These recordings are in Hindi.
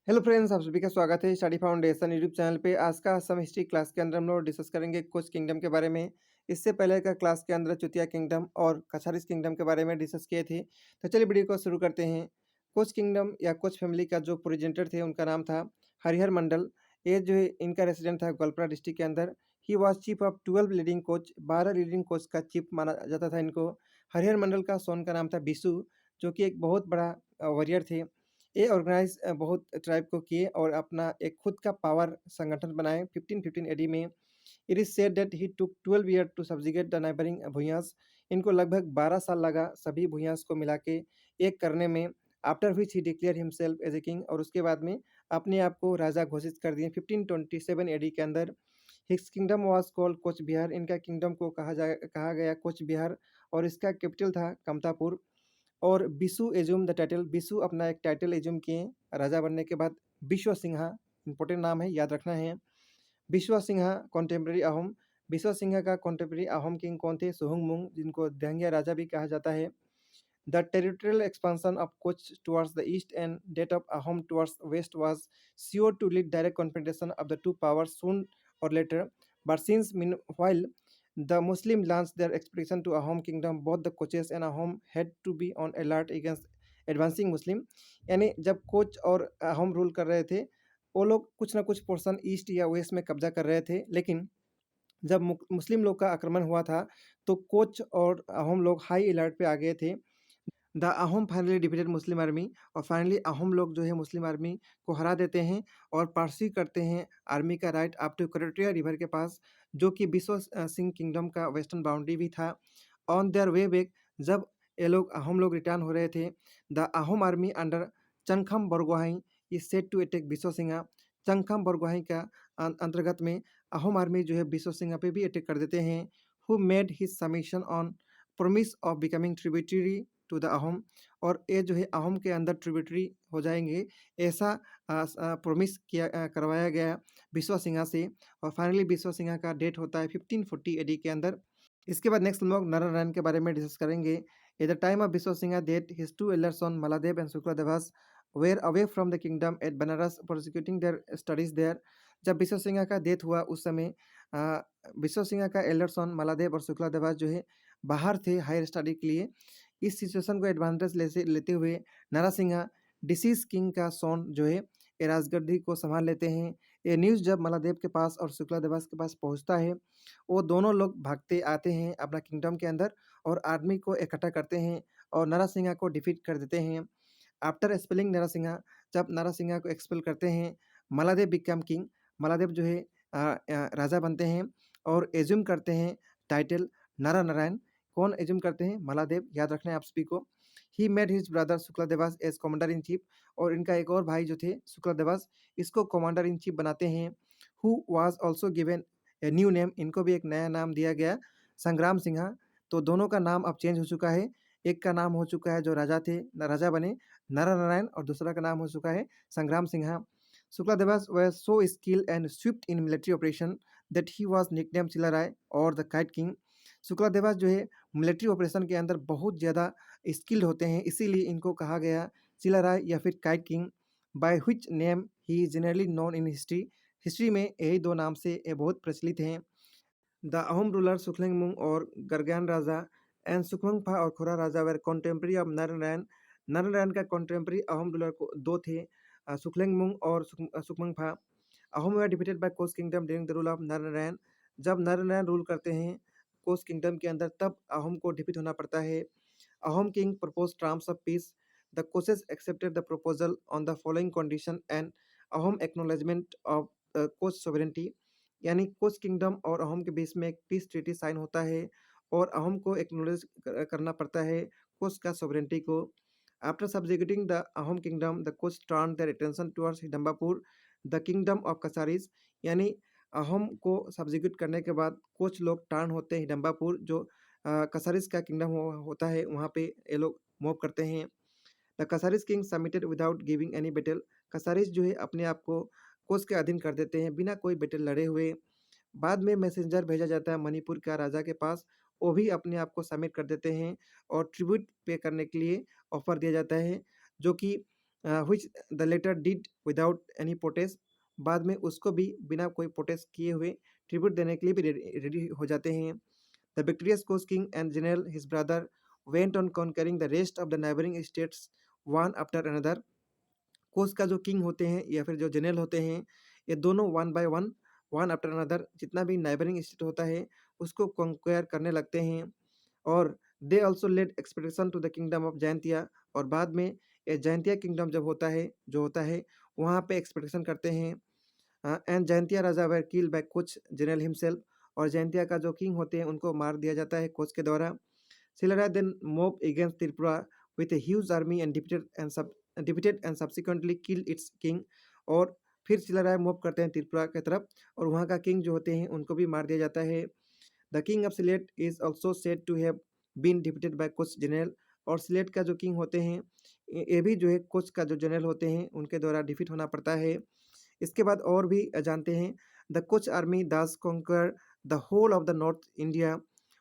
हेलो फ्रेंड्स, आप सभी का स्वागत है स्टडी फाउंडेशन यूट्यूब चैनल पे। आज का असम हिस्ट्री क्लास के अंदर हम लोग डिस्कस करेंगे कोच किंगडम के बारे में। इससे पहले का क्लास के अंदर चुतिया किंगडम और कछारिस किंगडम के बारे में डिस्कस किए थे। तो चलिए वीडियो को शुरू करते हैं। कोच किंगडम या कोच फैमिली का जो प्रेजेंटर थे उनका नाम था हरिहर मंडल। ये जो है इनका रेसिडेंट था गोलपारा डिस्ट्रिक्ट के अंदर। He was chief of 12 leading coach, 12 leading coach का चीफ माना जाता था इनको। हरिहर मंडल का सोन का नाम था बिशु, जो कि एक बहुत बड़ा वॉरियर थे। ये ऑर्गेनाइज बहुत ट्राइब को किए और अपना एक खुद का पावर संगठन बनाए 1515 एडी में। It is said that he took 12 year to subjugate the neighbouring Bhuyas. इनको लगभग 12 साल लगा सभी भूयास को मिला के एक करने में। After which he declare himself as a king, और उसके बाद में अपने आप को राजा घोषित कर दिए 1527 एडी के अंदर। His kingdom was called coach Bihar. इनका किंगडम को कहा गया कोच बिहार, और इसका कैपिटल था कमतापुर। और Bishu assume the title. Bishu अपना एक टाइटल एज्यूम किए राजा बनने के बाद। विश्व सिंहा इंपॉर्टेंट नाम है, याद रखना है। विश्व सिंहा कॉन्टेम्प्रेरी अहोम। विश्व सिंहा का कॉन्टेम्प्रेरी अहोम किंग कौन थे? सुहुंगमुंग, जिनको दहंगिया राजा भी कहा जाता है। The territorial expansion of Koch towards the east and that of Ahom towards west was sure to lead direct confrontation of the two powers soon or later. But since meanwhile the Muslim launched their expedition to Ahom kingdom, both the coaches and Ahom had to be on alert against advancing Muslim. यानी जब कोच और अहोम रूल कर रहे थे, वो लोग कुछ ना कुछ पोर्शन ईस्ट या वेस्ट में कब्जा कर रहे थे। लेकिन जब मुस्लिम लोग का आक्रमण हुआ था, तो कोच और अहोम लोग हाई अलर्ट पे आ गए थे। The Ahom finally defeated Muslim army. और फाइनली अहोम लोग जो है मुस्लिम आर्मी को हरा देते हैं और पारसी करते हैं आर्मी का राइट अप टू करेटिया रिवर के पास, जो कि विश्व सिंह किंगडम का वेस्टर्न बाउंड्री भी था। ऑन देयर वे बैक, जब ये लोग अहोम लोग रिटर्न हो रहे थे, the Ahom army under Changkham Borgohain is set to attack Biso Singha. चंगखम Bargohai का अंतर्गत में अहोम आर्मी जो है बिसो सिंघा पे भी अटैक कर देते हैं। Who made his submission on promise of becoming tributary to the Ahom. और ये जो है अहोम के अंदर ट्रिब्यूटरी हो जाएंगे, ऐसा प्रोमिस करवाया गया बिस्वा सिंघा से। और फाइनली बिस्वा सिंघा का डेट होता है 1540 एडी के अंदर। इसके बाद नेक्स्ट हम लोग नारायण के बारे में डिस्कस करेंगे। At the time of Biswa Singha death his two elder son Maladev and Shukla Devas were away from the kingdom at Benares prosecuting their studies there. जब बिस्वा सिंघा का डेथ हुआ उस समय बिस्वा सिंघा का एल्डर सन मलादेव और शुक्ला देवास जो है बाहर थे हायर स्टडी के लिए। इस सिचुएशन को एडवांटेज लेते हुए नारासिंहा डिसीज किंग का सोन जो है ये राजगद्दी को संभाल लेते हैं। ये न्यूज़ जब मलादेव के पास और शुक्ला देवास के पास पहुंचता है, वो दोनों लोग भागते आते हैं अपना किंगडम के अंदर और आर्मी को इकट्ठा करते हैं और नारासिंहा को डिफीट कर देते हैं। आफ्टर एक्सपेलिंग नारासिंहा, जब नारासिंहा को एक्सपेल करते हैं, मलादेव बिकम किंग। मलादेव जो है राजा बनते हैं और एज्यूम करते हैं टाइटल नारा नारायण। कौन एज्यूम करते हैं? मलादेव, याद रखना है आप सभी को। He made his brother Shukladhwaj as commander in chief. और इनका एक और भाई जो थे शुक्ला देवास, इसको कमांडर इन चीफ बनाते हैं। Who was also given a new name. इनको भी एक नया नाम दिया गया, संग्राम सिंहा। तो दोनों का नाम अब चेंज हो चुका है। एक का नाम हो चुका है जो राजा थे, राजा बने, नारा नारायण, और दूसरा का नाम हो चुका है Sangram Singha. Shukla Devas were so skill and swift in military operation that he was nickname Chilarai or the kite king. Shukla Devas जो है मिलिट्री ऑपरेशन के अंदर बहुत ज़्यादा स्किल्ड होते हैं, इसीलिए इनको कहा गया चिलाराय या फिर kite king. By which name he is generally known in history. History में यही दो नाम से ये बहुत प्रचलित हैं। द अहोम रूलर सुखलेंगमुंग और गरग्यान राजा and Sukhamphaa or Khora Raja were contemporary of Narayan. Narayan का कॉन्टेम्प्रेरी अहोम रूलर को दो थे, सुखलेंगमुंग और Sukhamphaa. Ahom were defeated by Koch kingdom during the rule of Narayan. जब नारायण रूल करते हैं कोस किंगडम के अंदर, तब अहोम को डिफीट होना पड़ता है। Ahom king propose terms of peace. The Koches accepted the proposal on the following condition and Ahom acknowledgement of Koch sovereignty. यानी कोच किंगडम और अहोम के बीच में एक पीस ट्रीटी साइन होता है और अहोम को एक्नॉलेज करना पड़ता है कोच का सॉवरेंटी को। After subjugating the Ahom kingdom, the Koch turn their attention towards Hidimbapur, the kingdom of Kacharis. यानी अहोम को सब्जुगेट करने के बाद कोच लोग टर्न होते हैं हिडम्बापुर, जो कसारीज का किंगडम होता है, वहाँ पे ये लोग मूव करते हैं। The Kacharis king submitted without giving any battle. Kacharis जो है अपने आप को कोच के अधीन कर देते हैं बिना कोई बैटल लड़े हुए। बाद में मैसेंजर भेजा जाता है मणिपुर का राजा के पास, वो भी अपने आप को सबमिट कर देते हैं और ट्रिब्यूट पे करने के लिए ऑफर दिया जाता है, जो कि which the latter did without any protest. बाद में उसको भी बिना कोई प्रोटेस्ट किए हुए ट्रिब्यूट देने के लिए भी रेडी हो जाते हैं। The victorious coach king and general his brother went on conquering the rest of the neighbouring states one after another. Coach का जो किंग होते हैं या फिर जो जनरल होते हैं, ये दोनों one by one, one after another जितना भी नाइबरिंग स्टेट होता है उसको कंक्वायर करने लगते हैं। और they also led expedition to the kingdom of Jaintia. और बाद में ये जैंतिया किंगडम जब होता है जो होता है वहाँ पे एक्सपेडिशन करते हैं। And Jaintia raja were kill by Koch general himself. और जैंतिया का जो किंग होते हैं उनको मार दिया जाता है कोच के द्वारा। Silara then moved against Tripura with a huge army and defeated and subsequently killed its king। और फिर सिलाराय मूव करते हैं त्रिपुरा की तरफ और वहाँ का किंग जो होते हैं उनको भी मार दिया जाता है। The king of Sylhet is also said to have been defeated by Koch general. और सिलेट का जो किंग होते हैं ये भी जो है कोच का जो जनरल होते हैं उनके द्वारा डिफीट होना पड़ता है। इसके बाद और भी जानते हैं। The Koch army thus conquer the whole of the north India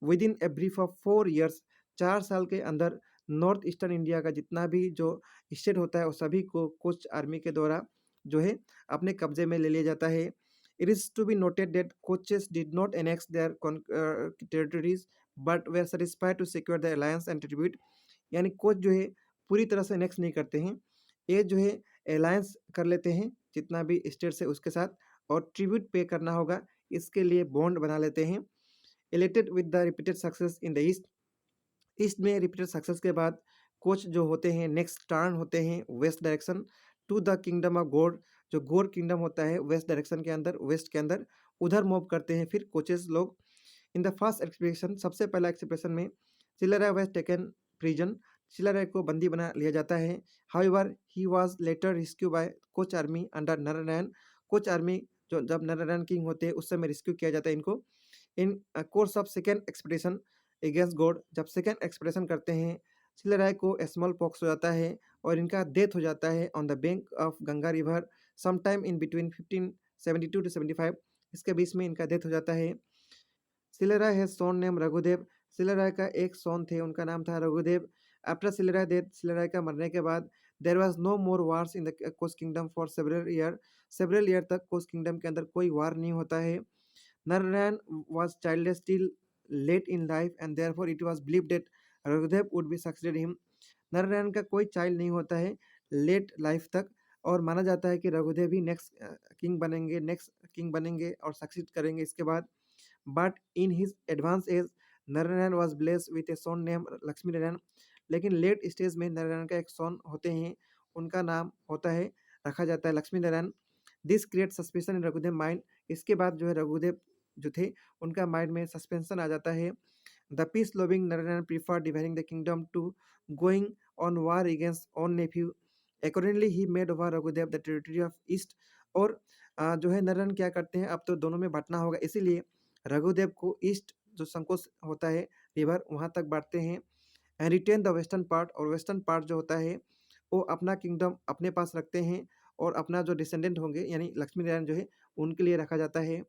within a brief of 4 years. 4 साल के अंदर नॉर्थ ईस्टर्न इंडिया का जितना भी जो स्टेट होता है वो सभी को कोच आर्मी के द्वारा जो है अपने कब्जे में ले लिया जाता है। It is to be noted that Koches did not annex their territories but were satisfied to secure the alliance and tribute. यानी कोच जो है पूरी तरह से एनेक्स नहीं करते हैं, ये जो है अलायंस कर लेते हैं जितना भी स्टेट है उसके साथ, और ट्रिब्यूट पे करना होगा इसके लिए बॉन्ड बना लेते हैं। Elected with the repeated success in the east. East में रिपीटेड सक्सेस के बाद कोच जो होते हैं नेक्स्ट टर्न होते हैं west direction to the kingdom of Gaur. जो गोर किंगडम होता है वेस्ट डायरेक्शन के अंदर, वेस्ट के अंदर, उधर मूव करते हैं फिर कोचेस लोग। इन द फर्स्ट एक्सपेडिशन, सबसे पहला एक्सपेडिशन में Chilarai was taken prison. Chilarai को बंदी बना लिया जाता है। However he was later rescue by Koch army under Naranarayan. Koch army जो जब नरनारायण किंग होते हैं उस समय रेस्क्यू किया जाता है इनको। In course of second expedition against Gaur, जब सेकेंड एक्सपेडिशन करते हैं चिल्लराय को स्मॉल पॉक्स हो जाता है और इनका डेथ हो जाता है on the bank of Ganga river some time in between 1572 to 75। इसके बीच में इनका डेथ हो जाता है। Chilarai has son name Raghudev. Chilarai का एक सोन थे उनका नाम था रघुदेव। आफ्टर सिलेराय डेथ, सिलेराय का मरने के बाद there was no more wars in the Koch kingdom for several year तक कोस किंगडम के अंदर कोई वार नहीं होता है। Narayan was childless till late in life and therefore it was believed that Raghudev would be succeeded him। Narayan का कोई चाइल्ड नहीं होता है लेट लाइफ तक, और माना जाता है कि रघुदेव ही नेक्स्ट किंग बनेंगे और सक्सीड करेंगे इसके बाद। But in his advance age Narayan was blessed with a son name Lakshmi Narayan. लेकिन लेट स्टेज में नारायण का एक सन होते हैं, उनका नाम होता है, रखा जाता है Lakshmi Narayan. This create suspension in Raghudev mind. इसके बाद जो है रघुदेव जो थे उनका माइंड में सस्पेंशन आ जाता है। The peace loving Narayan prefer dividing the kingdom to going on war against own nephew. Accordingly he made over Raghudev the territory of east. और जो है नारायण क्या करते हैं, अब तो दोनों में बांटना होगा, इसीलिए रघुदेव को ईस्ट जो संकोच होता है रिवर वहाँ तक बांटते हैं। And retain the western part, और वेस्टर्न पार्ट जो होता है वो अपना किंगडम अपने पास रखते हैं और अपना जो डिसेंडेंट होंगे यानी लक्ष्मी नारायण जो है उनके लिए रखा जाता है।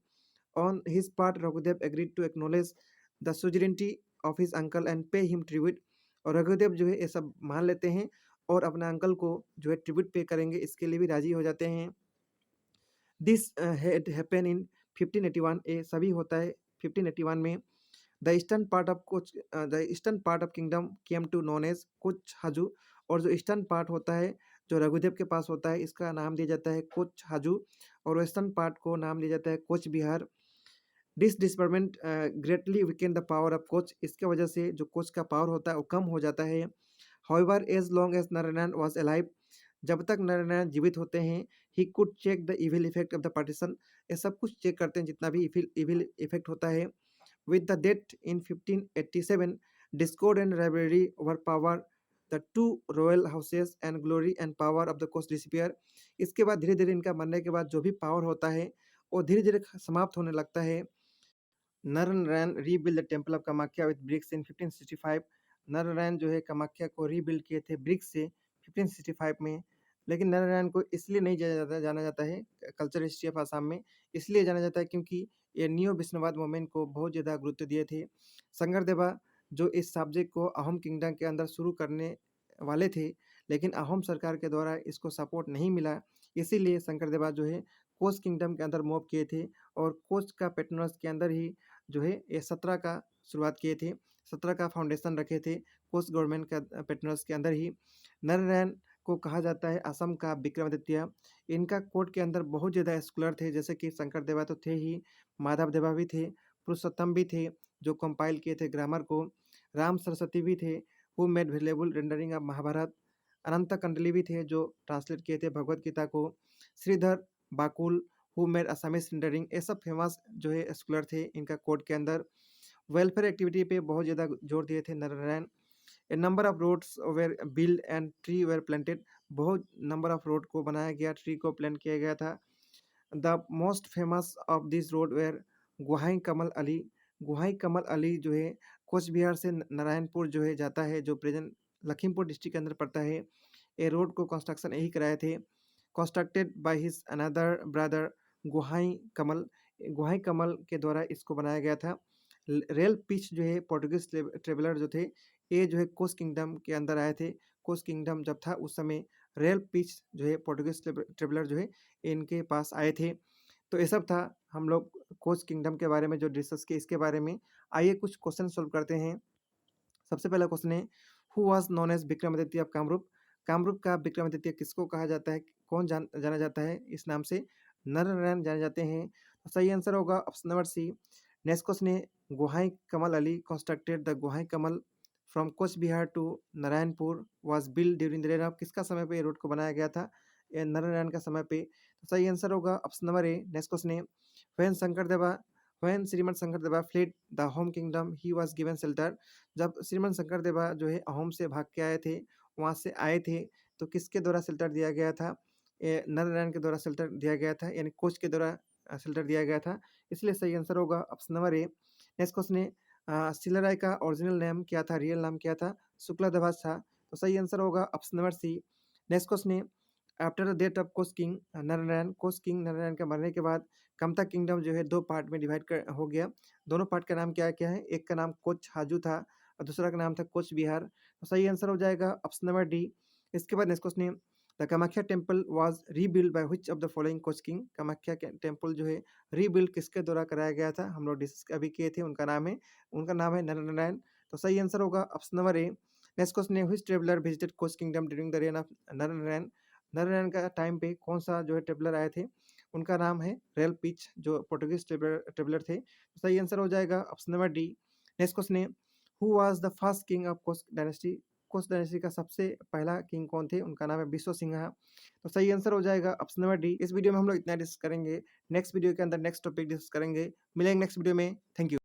On his part Raghudev agreed to acknowledge the suzerainty of his uncle and pay him tribute. और रघुदेव जो है ये सब मान लेते हैं और अपने अंकल को जो है ट्रिब्यूट पे करेंगे इसके लिए भी राजी हो जाते हैं। This had happen in 1581। ये सभी होता है 1581 में। The eastern part of kingdom came to known as Koch Hajo. और जो ईस्टर्न पार्ट होता है जो रघुदेव के पास होता है इसका नाम दिया जाता है कोच हाजू, और वेस्टर्न पार्ट को नाम दिया जाता है कोच बिहार। दिस डिसमेंट greatly weakened the power of Koch. इसके वजह से जो कोच का पावर होता है वो कम हो जाता है। However as long as Narayan was alive, जब तक नारायण जीवित होते हैं, he could check the evil effect of the partition. ये सब कुछ चेक करते हैं जितना भी इविल इफेक्ट होता है। With the death in 1587, discord and rivalry overpower the two royal houses and glory and power of the coast disappear। इसके बाद धीरे धीरे इनका मरने के बाद जो भी पावर होता है वो धीरे धीरे समाप्त होने लगता है। Narayan rebuild the temple of Kamakhya with BRICS इन 1565। नारायण जो है कामाख्या को रीबिल्ड किए थे ब्रिक्स से 1565 में। लेकिन नारायण को इसलिए नहीं जाना जाता है कल्चर हिस्ट्री ऑफ आसाम में, इसलिए जाना जाता है क्योंकि ये न्यू विष्णुवाद मूवमेंट को बहुत ज़्यादा गुरुत्व दिए थे। शंकरदेवा जो इस सब्जेक्ट को अहोम किंगडम के अंदर शुरू करने वाले थे, लेकिन अहोम सरकार के द्वारा इसको सपोर्ट नहीं मिला, इसीलिए शंकरदेवा जो है कोच किंगडम के अंदर मूव किए थे और कोच का पैट्रोनस के अंदर ही जो है ये 17 का शुरुआत किए थे, 17 का फाउंडेशन रखे थे कोच गवर्नमेंट का पैट्रोनस के अंदर ही। नरनारायण को कहा जाता है असम का विक्रमादित्य। इनका कोर्ट के अंदर बहुत ज़्यादा स्कॉलर थे, जैसे कि शंकर देवा तो थे ही, माधव देवा भी थे, पुरुषोत्तम भी थे जो कंपाइल किए थे ग्रामर को, राम सरस्वती भी थे who made variable rendering of Mahabharata, Ananta Kandali भी थे जो ट्रांसलेट किए थे भगवत गीता को, Sridhar Bakul who made Assamese rendering, ये सब फेमस जो है स्कॉलर थे इनका कोर्ट के अंदर। वेलफेयर एक्टिविटी पे बहुत ज़्यादा जोर दिए थे Narayan. A number of roads were build and tree were planted, बहुत नंबर ऑफ रोड को बनाया गया, ट्री को प्लांट किया गया था। The most famous of this road were Gohain Kamal Ali. Gohain Kamal Ali जो है कोच बिहार से नारायणपुर जो है जाता है, जो प्रेजेंट लखीमपुर डिस्ट्रिक्ट के अंदर पड़ता है। ये रोड को कंस्ट्रक्शन यही कराए थे, constructed by his another brother Gohain Kamal. Gohain Kamal के द्वारा इसको बनाया गया था। रेल पिच जो है पोर्टुगीज ट्रेवलर जो थे, ये जो है कोच किंगडम के अंदर आए थे। कोच किंगडम जब था उस समय रेल पिच जो है पोर्टुगीज ट्रेवलर जो है इनके पास आए थे। तो ये सब था हम लोग कोच किंगडम के बारे में जो डिस्कस किए इसके बारे में। आइए कुछ क्वेश्चन सॉल्व करते हैं। सबसे पहला क्वेश्चन है, who was known as Vikramaditya of Kamrup. Kamrup का विक्रमादित्य किसको कहा जाता है, कौन जाना जाता है इस नाम से, नरनारायण जाने जाते हैं। तो सही आंसर होगा option number C. Next question है, Gohain Kamal Ali constructed the Gohain Kamal from Koch Bihar to Narayanpur was build during the reign of, किसका समय पे ये रोड को बनाया गया था, ये नरनारायण का समय पे। तो सही आंसर होगा option number A. Next question है, when Shankardeva when Shrimad Shankardeva fled the Ahom kingdom he was given shelter. जब श्रीमद शंकरदेवा जो है अहोम से भाग के आए थे, वहाँ से आए थे, तो किसके द्वारा शेल्टर दिया गया था, ये नरनारायण के द्वारा शेल्टर दिया गया था, यानी कोच के द्वारा शेल्टर दिया गया था, इसलिए सही आंसर होगा option number A. Next question है, शिलाराय का ओरिजिनल नेम क्या था, रियल नाम क्या था, शुक्लाध्वज था। तो सही आंसर होगा option number C. Next question है, after the death of Koch king Narayan, Koch king Narayan के मरने के बाद कामता किंगडम जो है दो पार्ट में डिवाइड कर हो गया। दोनों पार्ट का नाम क्या क्या है, एक का नाम कोच हाजू था और दूसरा का नाम था कोच बिहार। तो सही आंसर हो जाएगा ऑप्शन नंबर डी। इसके बाद नेक्स्ट क्वेश्चन है, the Kamakhya temple was rebuild by which of the following coach king. Kamakhya temple जो है रीबिल्ड किसके द्वारा कराया गया था, हम लोग डिस्कस अभी किए थे, उनका नाम है नरनारायण। तो सही आंसर होगा option number A. Next question है, which traveller visited Koch kingdom during the reign of Naranarayan. Naranarayan का टाइम पे कौन सा जो है ट्रेवलर आए थे, उनका नाम है रेल पिच, जो पोर्टुगीज ट्रेवलर थे। तो सही आंसर हो जाएगा option number D. Next question है, who was the first king of Koch dynasty. Koch dynasty का सबसे पहला किंग कौन थे, उनका नाम है विश्व सिंह। तो सही आंसर हो जाएगा ऑप्शन नंबर डी। इस वीडियो में हम लोग इतना डिस्कस करेंगे, नेक्स्ट वीडियो के अंदर नेक्स्ट टॉपिक डिस्कस करेंगे। मिलेंगे नेक्स्ट वीडियो में, थैंक यू।